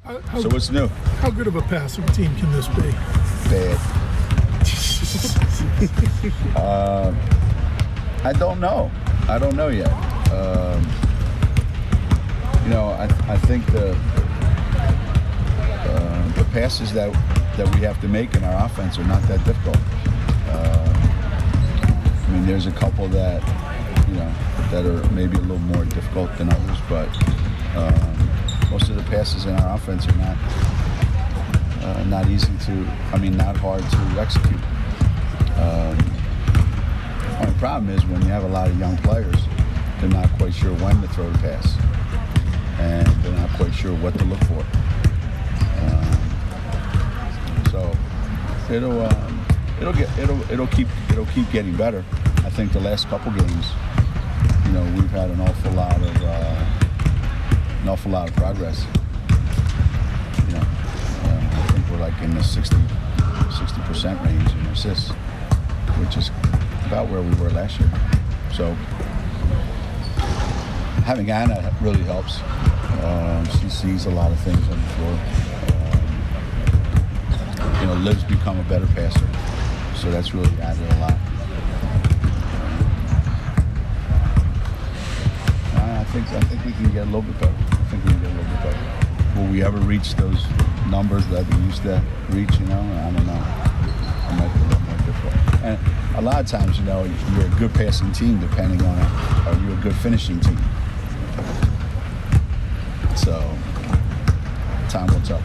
So what's new? How good of a passing team can this be? Bad. I don't know. I don't know yet. I think the passes that we have to make in our offense are not that difficult. There's a couple that are maybe a little more difficult than others, but most of the passes in our offense are not not hard to execute. The problem is when you have a lot of young players, they're not quite sure when to throw the pass, and they're not quite sure what to look for. So it'll keep getting better. I think the last couple games, we've had an awful lot of progress. I think we're like in the 60% range in assists, which is about where we were last year. So having Anna really helps. She sees a lot of things on the floor. Liv's become a better passer, so that's really added a lot. I think we can get a little bit better. Will we ever reach those numbers that we used to reach? I don't know. It might be a little more difficult. And a lot of times, you're a good passing team depending on are you a good finishing team. So time will tell.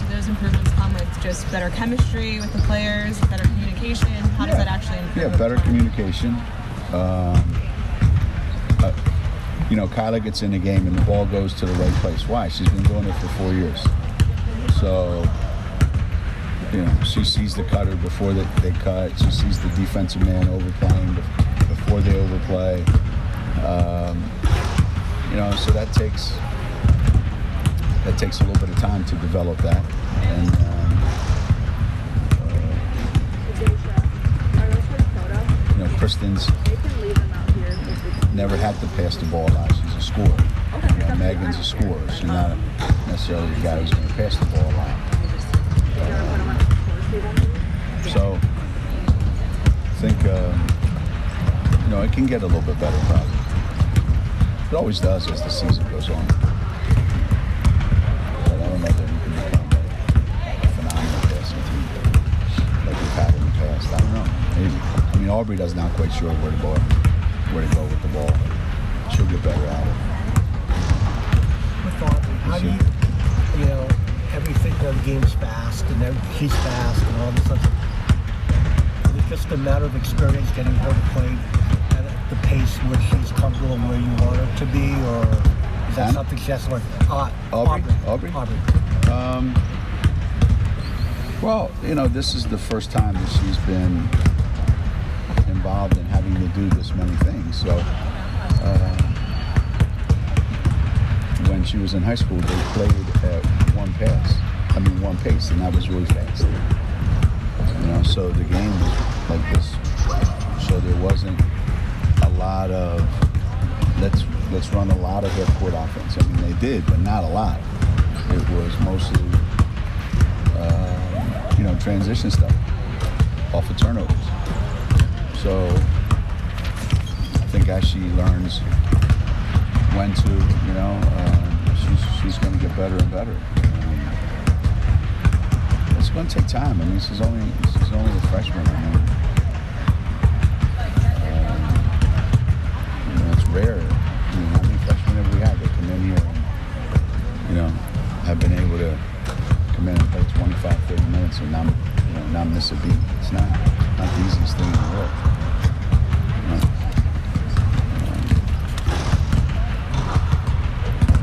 Those improvements come with just better chemistry with the players, better communication. How does that actually improve? Yeah, better communication. Kyla gets in the game and the ball goes to the right place. Why? She's been doing it for 4 years. So, she sees the cutter before they cut. She sees the defensive man overplaying before they overplay. So that takes a little bit of time to develop that. And Kristen's never had to pass the ball a lot. She's a scorer. Megan's a scorer. She's not necessarily the guy who's going to pass the ball a lot. So I think it can get a little bit better probably. It always does as the season goes on. But I don't know that we can become a phenomenal passing team like we've had in the past. I don't know. Maybe. Aubrey does not quite sure where to go with the ball. She'll get better at it. With Aubrey, how do you everything, the game's fast and she's fast and all this stuff. Is it just a matter of experience getting her to play at the pace where she's comfortable where you want her to be, or is that something she has to learn? Aubrey? Well, this is the first time that she's been involved in having to do this many things. So when she was in high school, they played at one pace, and that was really fast. So the game was like this. So there wasn't a lot of let's run a lot of half-court offense. They did, but not a lot. It was mostly transition stuff off of turnovers. So I think as she learns when to, she's going to get better and better. It's going to take time. She's only a freshman. It's rare. How many freshmen have we had that come in here and, have been able to come in and play 25, 30 minutes and not miss a beat. It's not the easiest thing in the world.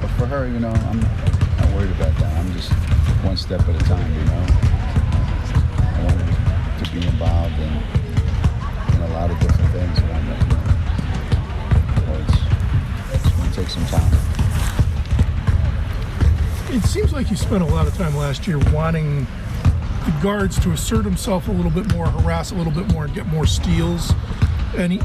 But for her, I'm not worried about that. I'm just one step at a time, I want her to be involved in a lot of different things around that. It's going to take some time. It seems like you spent a lot of time last year wanting the guards to assert himself a little bit more, harass a little bit more, and get more steals. And,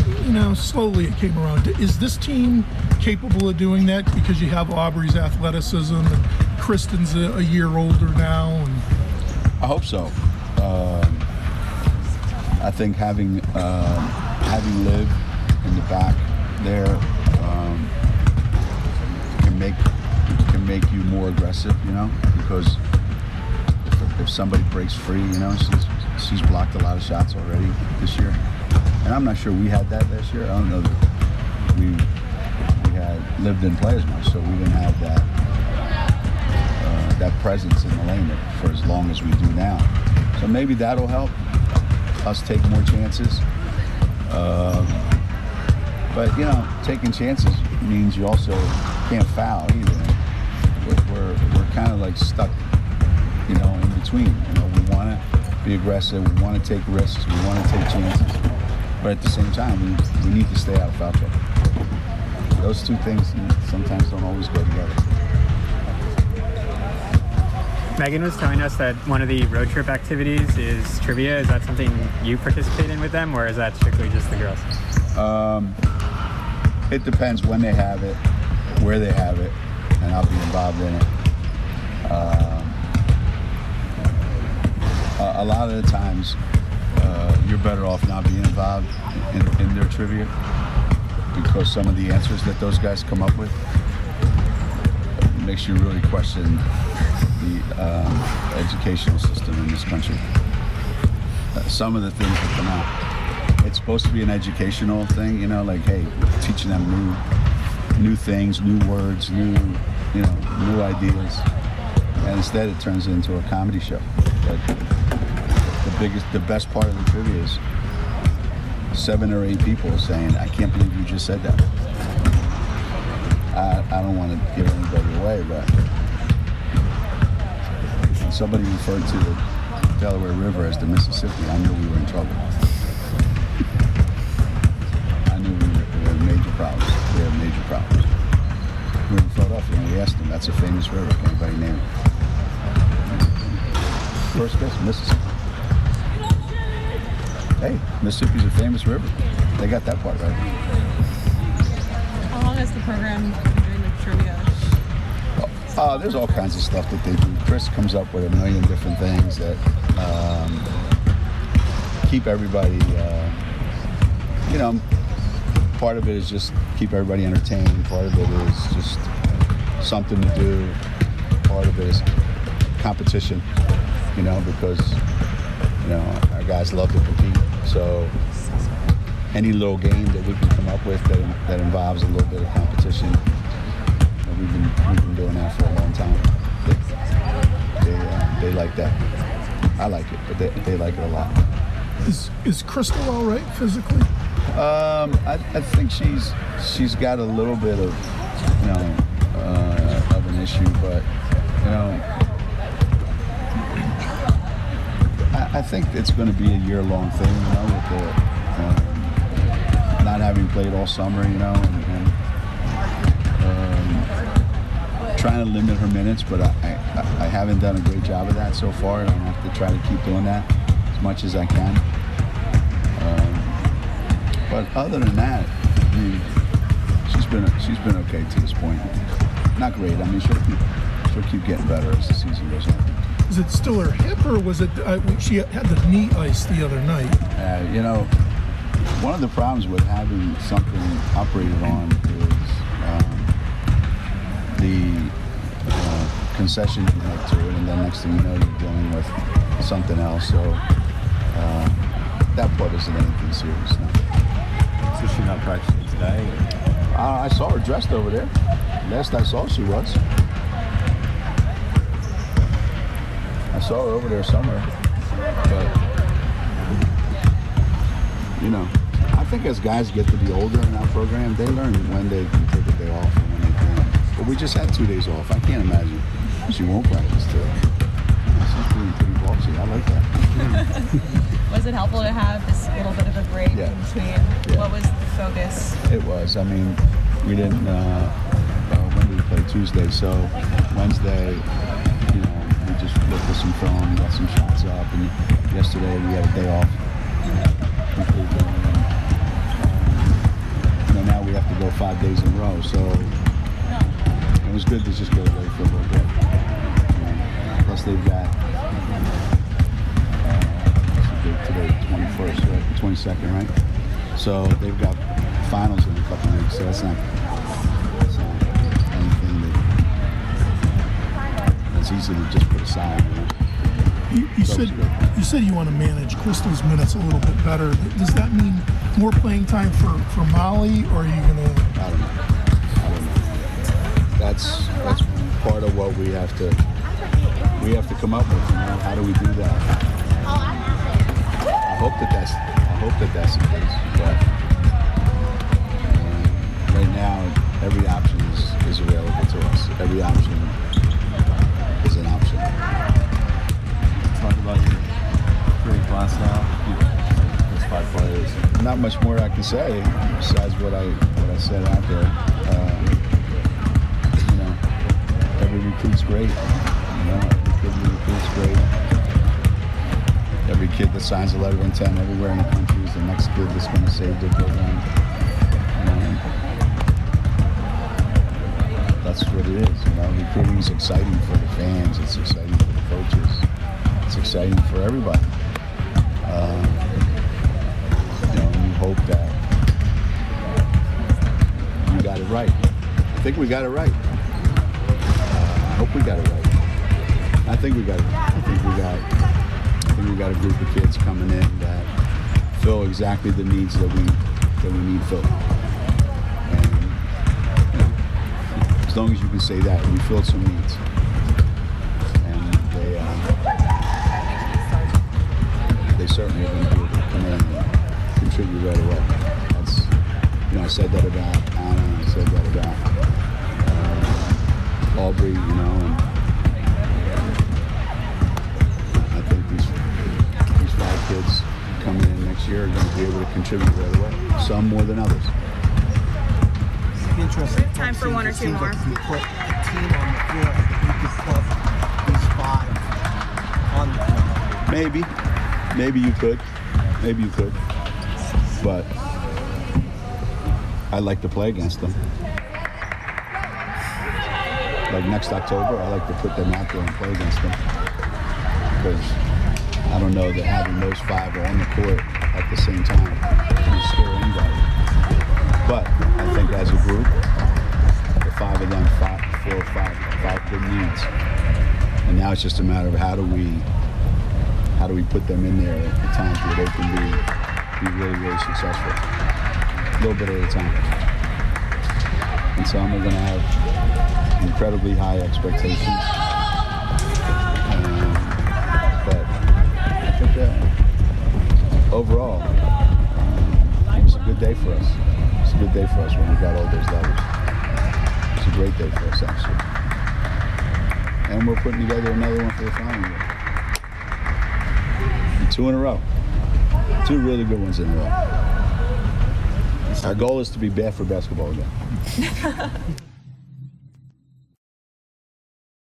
slowly it came around. Is this team capable of doing that because you have Aubrey's athleticism and Kristen's a year older now, and I hope so. I think having lived in the back there can make you more aggressive, because if somebody breaks free, she's blocked a lot of shots already this year, and I'm not sure we had that this year. I don't know that we had lived in play as much, so we didn't have that presence in the lane for as long as we do now. So maybe that'll help us take more chances. But taking chances means you also can't foul either. We're kind of like stuck, in between. We want to be aggressive, we want to take risks, we want to take chances, but at the same time, we need to stay out of foul trouble. Those two things sometimes don't always go together. Megan was telling us that one of the road trip activities is trivia. Is that something you participate in with them, or is that strictly just the girls? It depends when they have it, where they have it, and I'll be involved in it. A lot of the times, you're better off not being involved in their trivia, because some of the answers that those guys come up with makes you really question the educational system in this country. Some of the things that come out, it's supposed to be an educational thing, like, hey, teaching them new things, new words, new ideas, and instead it turns into a comedy show. But the best part of the trivia is 7 or 8 people saying, I can't believe you just said that. I don't want to give anybody away, but when somebody referred to the Delaware River as the Mississippi, I knew we were in trouble. I knew we had major problems. We had major problems. We were in Philadelphia and we asked them, that's a famous river, can anybody name it? First guess, Mississippi. Hey, Mississippi's a famous river. They got that part right. How long has the program been doing the trivia? There's all kinds of stuff that they do. Chris comes up with a million different things that keep everybody, part of it is just keep everybody entertained. Part of it is just something to do. Part of it is competition, because, our guys love to compete. So any little game that we can come up with that involves a little bit of competition, we've been doing that for a long time. They like that. I like it, but they like it a lot. Is Crystal all right physically? I think she's got a little bit of of an issue, but I think it's going to be a year-long thing, with the not having played all summer, and trying to limit her minutes, but I haven't done a great job of that so far, and I have to try to keep doing that as much as I can. But other than that, she's been okay to this point. Not great. I mean, she'll keep getting better as the season goes on. Is it still her hip, or was it she had the knee ice the other night? One of the problems with having something operated on is the concession you make to it, and then next thing you know, you're dealing with something else. So that part isn't anything serious now. So she's not practicing today? I saw her dressed over there. Last I saw, she was. I saw her over there somewhere. But, I think as guys get to be older in our program, they learn when they can take a day off and when they can't. But we just had 2 days off. I can't imagine she won't practice today. She's pretty bossy. I like that. Was it helpful to have this little bit of a break Yeah. in between? Yeah. What was the focus? It was. I mean, we didn't. When did we play? Tuesday. So Wednesday, we just looked at some film, got some shots up, and yesterday we had a day off. Now we have to go 5 days in a row. So it was good to just get away for a little bit. guess they've got today 21st, right? 22nd, right? So they've got finals in a couple weeks. So that's not anything that's easy to just put aside. You said you want to manage Crystal's minutes a little bit better. Does that mean more playing time for Molly, or are you going to? I don't know. That's part of what we have to come up with. How do we do that? I hope that that's the case. But right now, every option is available to us. Every option is an option. Talk about your great class now. Those 5 players. Not much more I can say besides what I said out there. Every recruit's great. Every recruit's great. Every kid that signs a letter of intent everywhere in the country is the next kid that's going to save their program. That's what it is. Recruiting is exciting for the fans. It's exciting for the coaches. It's exciting for everybody. You hope that you got it right. I think we got it right. I hope we got it right. I think we got a group of kids coming in that fill exactly the needs that we need filled. And as long as you can say that, we filled some needs, and they certainly are going to be able to come in and contribute right away. That's I said that about Anna. I said that about Aubrey. And I think these 5 kids coming in next year are going to be able to contribute right away. Some more than others. Interesting. Time for one or two more. Like you put a team on the floor, you could put these 5 on the floor. Maybe you could. But I'd like to play against them. Like next October, I like to put them out there and play against them. Because I don't know that having those 5 on the court at the same time will scare anybody. But I think as a group, the 5 of them fill 5 good needs. And now it's just a matter of how do we put them in there at times where they can be really, really successful. A little bit at a time. And some are going to have incredibly high expectations. But I think that overall, it was a good day for us. It's a good day for us when we got all those letters. It's a great day for us, actually. And we're putting together another one for the following year. 2 in a row. 2 really good ones in a row. Our goal is to be bad for basketball again.